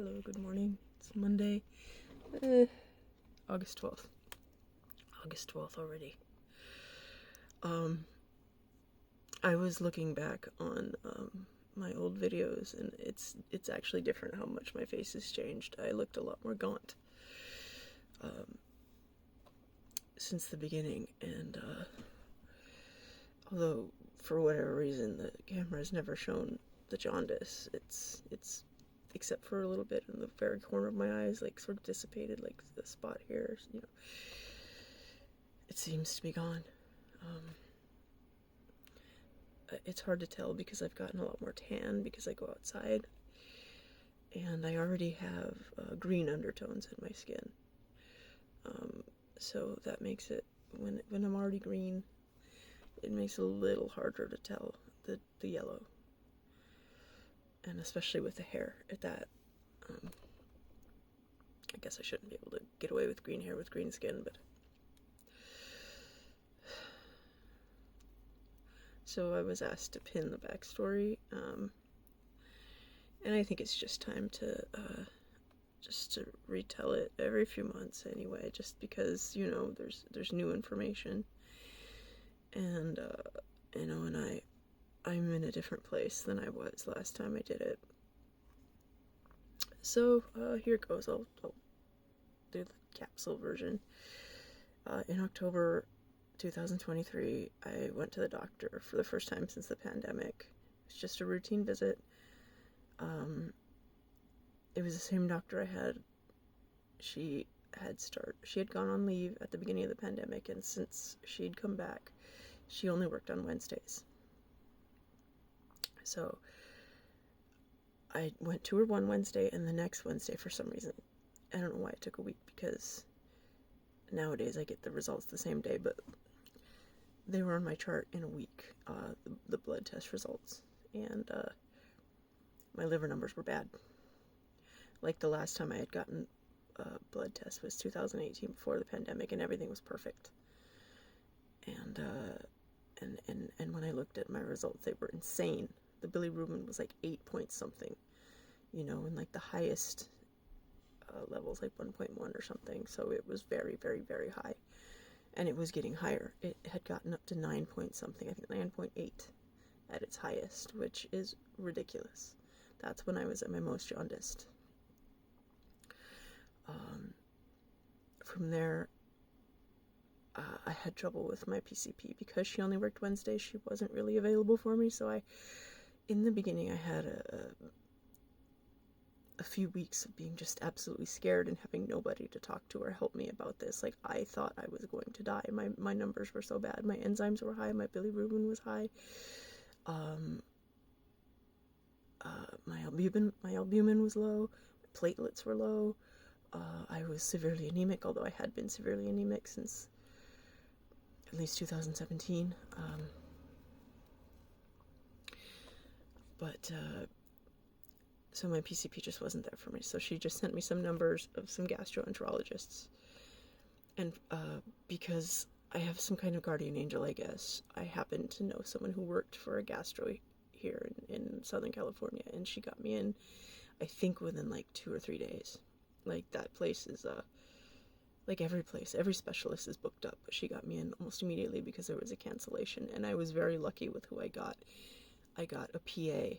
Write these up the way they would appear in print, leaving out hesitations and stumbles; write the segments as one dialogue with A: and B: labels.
A: Hello, good morning. It's Monday, August 12th. August 12th already. I was looking back on my old videos, and it's actually different how much my face has changed. I looked a lot more gaunt since the beginning, and although for whatever reason the camera's never shown the jaundice, it's except for a little bit in the very corner of my eyes, like sort of dissipated, like the spot here, it seems to be gone. It's hard to tell because I've gotten a lot more tan because I go outside, and I already have green undertones in my skin. So that makes it, when I'm already green, it makes it a little harder to tell the yellow. And especially with the hair at that. I guess I shouldn't be able to get away with green hair with green skin, but... So I was asked to pin the backstory, and I think it's just time to retell it every few months anyway, just because, there's new information, and, and I'm in a different place than I was last time I did it. So, here it goes. I'll do the capsule version. In October 2023, I went to the doctor for the first time since the pandemic. It's just a routine visit. It was the same doctor I had. She had gone on leave at the beginning of the pandemic, and since she'd come back, she only worked on Wednesdays. So I went to her one Wednesday, and the next Wednesday, for some reason, I don't know why it took a week, because nowadays I get the results the same day, but they were on my chart in a week, the blood test results, and my liver numbers were bad. Like the last time I had gotten a blood test was 2018, before the pandemic, and everything was perfect. And when I looked at my results, they were insane. The bilirubin was like 8 point something, and like the highest levels, like 1.1 or something. So it was very, very, very high. And it was getting higher. It had gotten up to 9 point something, I think 9.8 at its highest, which is ridiculous. That's when I was at my most jaundiced. From there, I had trouble with my PCP because she only worked Wednesdays. She wasn't really available for me, so in the beginning, I had a few weeks of being just absolutely scared and having nobody to talk to or help me about this. Like, I thought I was going to die. My numbers were so bad. My enzymes were high. My bilirubin was high. My albumin was low. My platelets were low. I was severely anemic, although I had been severely anemic since at least 2017. So my PCP just wasn't there for me. So she just sent me some numbers of some gastroenterologists. And because I have some kind of guardian angel, I guess, I happened to know someone who worked for a gastro here in Southern California, and she got me in, I think, within like 2 or 3 days. Like, that place is, like every place, every specialist is booked up, but she got me in almost immediately because there was a cancellation, and I was very lucky with who I got. I got a PA,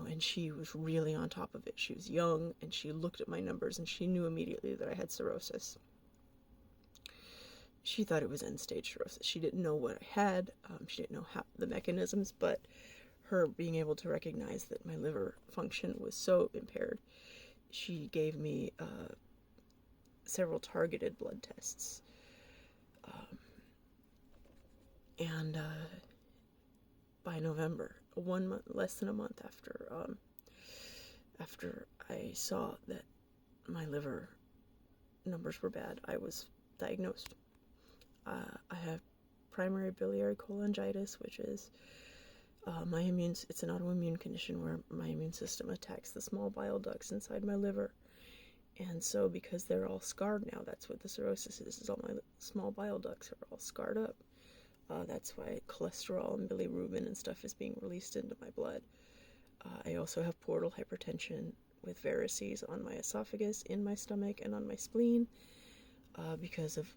A: and she was really on top of it. She was young, and she looked at my numbers, and she knew immediately that I had cirrhosis. She thought it was end-stage cirrhosis. She didn't know what I had. She didn't know how the mechanisms, but her being able to recognize that my liver function was so impaired, she gave me several targeted blood tests. And by November, less than a month after I saw that my liver numbers were bad, I was diagnosed. I have primary biliary cholangitis, which is it's an autoimmune condition where my immune system attacks the small bile ducts inside my liver. And so because they're all scarred now, that's what the cirrhosis is all my small bile ducts are all scarred up. That's why cholesterol and bilirubin and stuff is being released into my blood. I also have portal hypertension with varices on my esophagus, in my stomach, and on my spleen, because of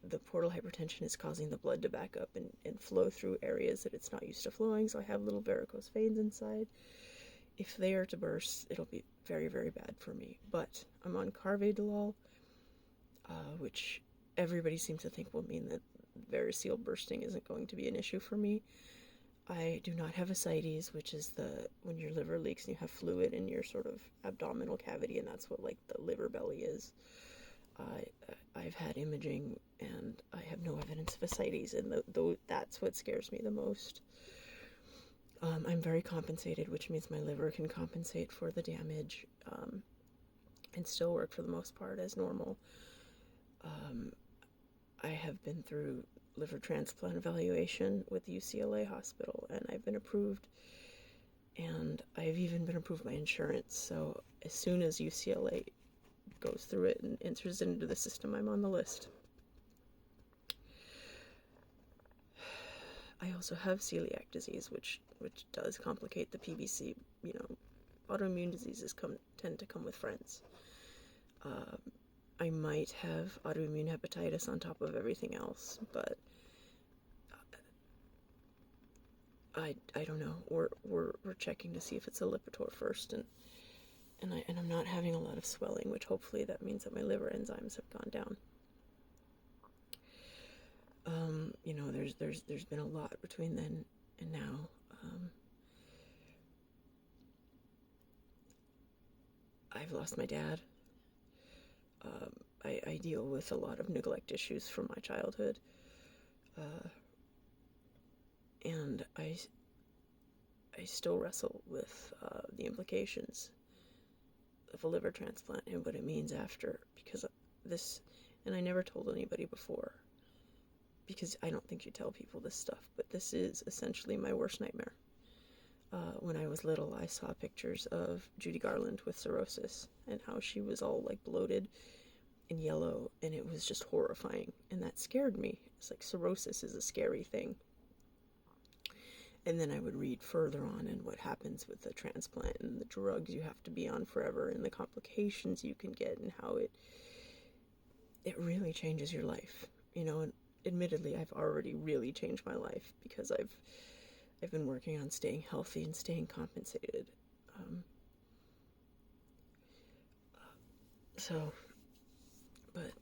A: the portal hypertension is causing the blood to back up and flow through areas that it's not used to flowing, so I have little varicose veins inside. If they are to burst, it'll be very, very bad for me. But I'm on Carvedilol, which everybody seems to think will mean that variceal bursting isn't going to be an issue for me. I do not have ascites, which is when your liver leaks and you have fluid in your sort of abdominal cavity, and that's what like the liver belly is. I've had imaging, and I have no evidence of ascites, and that's what scares me the most. I'm very compensated, which means my liver can compensate for the damage, and still work for the most part as normal. I have been through liver transplant evaluation with UCLA Hospital, and I've been approved, and I've even been approved by insurance, so as soon as UCLA goes through it and enters it into the system, I'm on the list. I also have celiac disease, which does complicate the PBC. You know, autoimmune diseases tend to come with friends. I might have autoimmune hepatitis on top of everything else, but I don't know. We're checking to see if it's a Lipitor first, and I'm not having a lot of swelling, which hopefully that means that my liver enzymes have gone down. You know, there's been a lot between then and now. I've lost my dad. I deal with a lot of neglect issues from my childhood, and I still wrestle with the implications of a liver transplant and what it means after, because and I never told anybody before, because I don't think you tell people this stuff, but this is essentially my worst nightmare. When I was little, I saw pictures of Judy Garland with cirrhosis and how she was all like bloated and yellow, and it was just horrifying, and that scared me. It's like cirrhosis is a scary thing. And then I would read further on and what happens with the transplant and the drugs you have to be on forever and the complications you can get and how it really changes your life. You know, and admittedly, I've already really changed my life because I've been working on staying healthy and staying compensated. But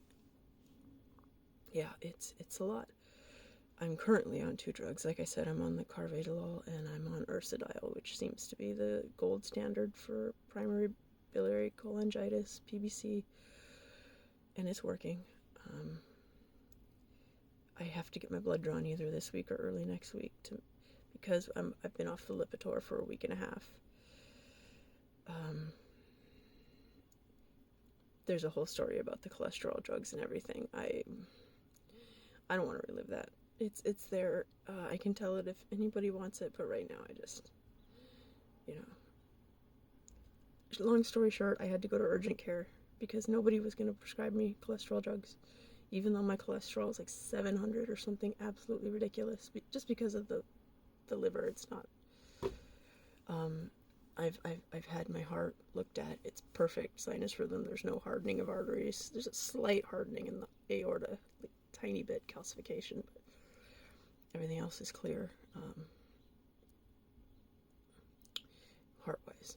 A: yeah, it's a lot. I'm currently on 2 drugs. Like I said, I'm on the Carvedilol and I'm on Ursodiol, which seems to be the gold standard for primary biliary cholangitis, PBC, and it's working. I have to get my blood drawn either this week or early next week because I've been off the Lipitor for a week and a half. There's a whole story about the cholesterol drugs and everything. I don't want to relive that. It's there. I can tell it if anybody wants it, but right now I just, you know. Long story short, I had to go to urgent care because nobody was going to prescribe me cholesterol drugs, even though my cholesterol is like 700 or something absolutely ridiculous, just because of the liver. It's not. I've had my heart looked at. It's perfect sinus rhythm. There's no hardening of arteries. There's a slight hardening in the aorta, like tiny bit calcification, but everything else is clear. Heart-wise,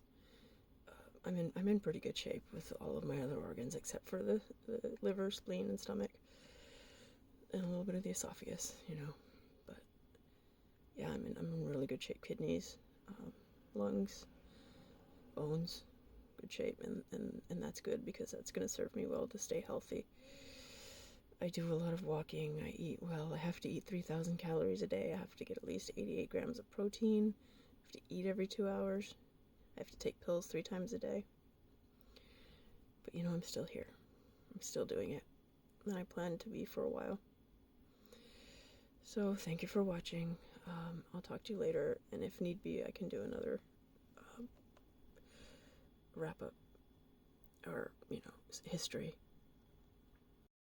A: I'm in pretty good shape with all of my other organs except for the liver, spleen, and stomach, and a little bit of the esophagus, you know. But yeah, I'm in really good shape. Kidneys, lungs, bones, good shape, and that's good because that's going to serve me well to stay healthy. I do a lot of walking. I eat well. I have to eat 3,000 calories a day. I have to get at least 88 grams of protein. I have to eat every 2 hours. I have to take pills 3 times a day. But you know, I'm still here. I'm still doing it. And I plan to be for a while. So thank you for watching. I'll talk to you later. And if need be, I can do another wrap up or, you know, history.